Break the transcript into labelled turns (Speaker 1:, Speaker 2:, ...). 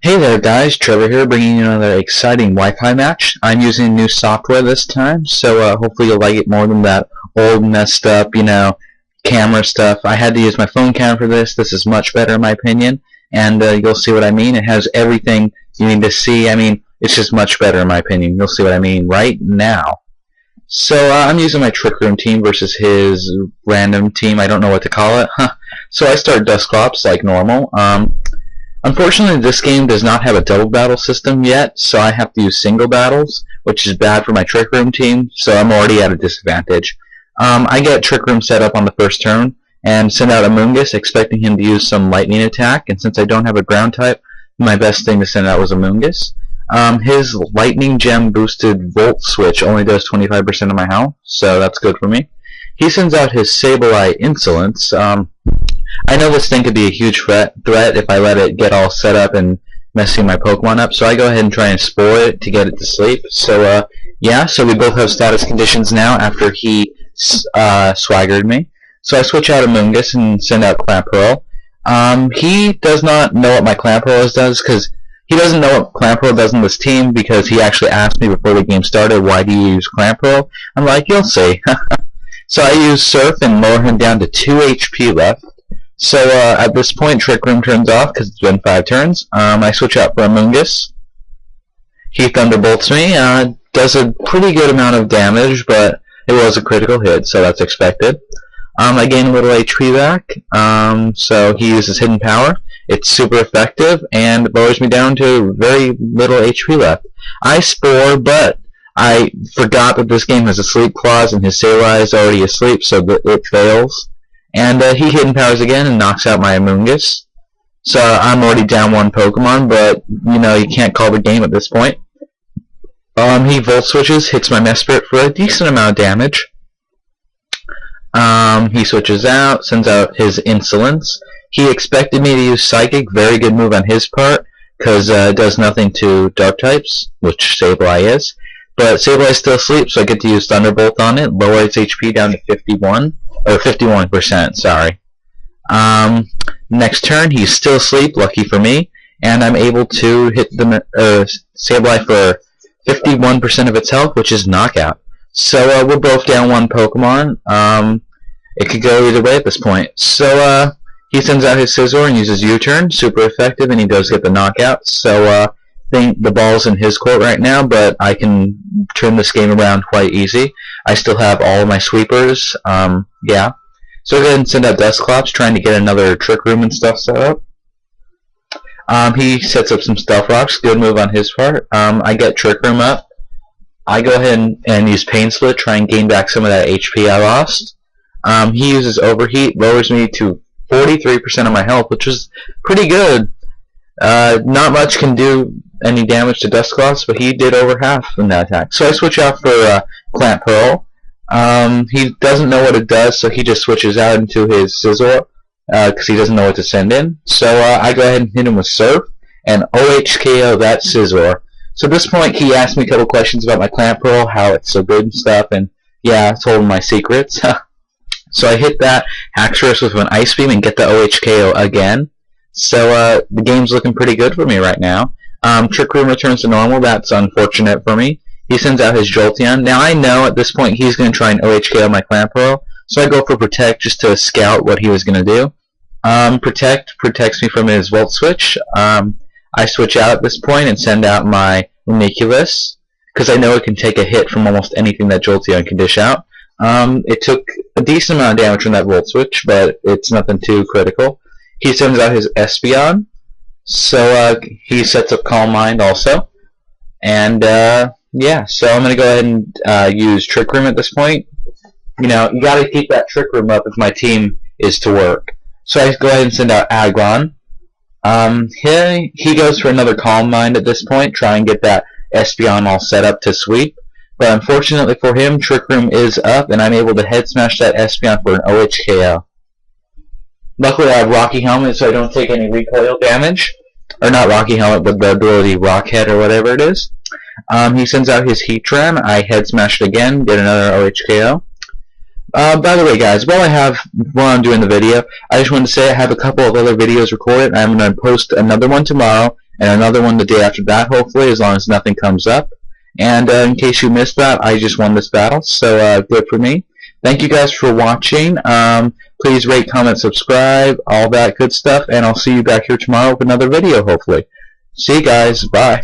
Speaker 1: Hey there guys, Trevor here bringing you another exciting Wi-Fi match. I'm using new software this time, so hopefully you'll like it more than that old messed up, camera stuff. I had to use my phone camera for this. This is much better in my opinion, and you'll see what I mean. It has everything you need to see. It's just much better in my opinion. You'll see what I mean right now. So I'm using my Trick Room team versus his random team. I don't know what to call it. So I start Dusclops like normal. Unfortunately, this game does not have a double battle system yet, so I have to use single battles, which is bad for my Trick Room team, so I'm already at a disadvantage. I get Trick Room set up on the first turn, and send out Amoongus, expecting him to use some lightning attack, and since I don't have a ground type, my best thing to send out was Amoongus. His lightning gem boosted Volt Switch only does 25% of my health, so that's good for me. He sends out his Sableye Insolence. I know this thing could be a huge threat if I let it get all set up and messing my Pokemon up, so I go ahead and try and spore it to get it to sleep. So, yeah, so we both have status conditions now after he swaggered me. So I switch out Amoongus and send out Clamperl. He does not know what my Clamperl does, because he doesn't know what Clamperl does in this team, because he actually asked me before the game started, why do you use Clamperl? I'm like, you'll see. So I use Surf and lower him down to 2 HP left. So at this point, Trick Room turns off because it's been 5 turns. I switch out for Amoongus. He Thunderbolts me. Does a pretty good amount of damage, but it was a critical hit, so that's expected. I gain a little HP back. So he uses Hidden Power. It's super effective and lowers me down to very little HP left. I Spore, but I forgot that this game has a Sleep Clause and his Sableye is already asleep, so it fails. And he Hidden Powers again and knocks out my Amoongus. So I'm already down 1 Pokemon, but, you can't call the game at this point. He Volt Switches, hits my Mesprit for a decent amount of damage. He switches out, sends out his Insolence. He expected me to use Psychic, very good move on his part, because it does nothing to Dark types, which Sableye is. But Sableye is still asleep, so I get to use Thunderbolt on it, lower its HP down to 51%, sorry. Next turn, he's still asleep, lucky for me, and I'm able to hit the Sableye for 51% of its health, which is Knockout. So we're both down 1 Pokemon. It could go either way at this point. So he sends out his Scizor and uses U-turn, super effective, and he does get the Knockout. So think the ball's in his court right now, but I can turn this game around quite easy. I still have all of my sweepers, yeah. So go ahead and send out Dusclops, trying to get another Trick Room and stuff set up. He sets up some Stealth Rocks, good move on his part. I get Trick Room up. I go ahead and use Pain Split, try and gain back some of that HP I lost. He uses Overheat, lowers me to 43% of my health, which is pretty good. Not much can do any damage to Dusclops, but he did over half in that attack. So I switch out for Clamperl. He doesn't know what it does, so he just switches out into his Scizor, because he doesn't know what to send in. So I go ahead and hit him with Surf, and OHKO that Scizor. So at this point, he asked me a couple questions about my Clamperl, how it's so good and stuff, and yeah, I told him my secrets. So I hit that Haxorus with an Ice Beam and get the OHKO again. So the game's looking pretty good for me right now. Trick Room returns to normal. That's unfortunate for me. He sends out his Jolteon. Now I know at this point he's going to try and OHKO my Clamperl, so I go for Protect just to scout what he was going to do. Protect protects me from his Volt Switch. I switch out at this point and send out my Runiculus, because I know it can take a hit from almost anything that Jolteon can dish out. It took a decent amount of damage from that Volt Switch, but it's nothing too critical. He sends out his Espeon, so he sets up Calm Mind also. And yeah, so I'm going to go ahead and use Trick Room at this point. You got to keep that Trick Room up if my team is to work. So I go ahead and send out Aggron. He goes for another Calm Mind at this point, try and get that Espeon all set up to sweep. But unfortunately for him, Trick Room is up, and I'm able to head smash that Espeon for an OHKO. Luckily, I have Rocky Helmet, so I don't take any recoil damage. Or not Rocky Helmet, but the ability Rock Head or whatever it is. He sends out his Heatran. I head smash it again, get another OHKO. By the way, guys, while I'm doing the video, I just wanted to say I have a couple of other videos recorded. I'm going to post another one tomorrow, and another one the day after that, hopefully, as long as nothing comes up. And in case you missed that, I just won this battle, so good for me. Thank you guys for watching. Please rate, comment, subscribe, all that good stuff, and I'll see you back here tomorrow with another video, hopefully. See you guys. Bye.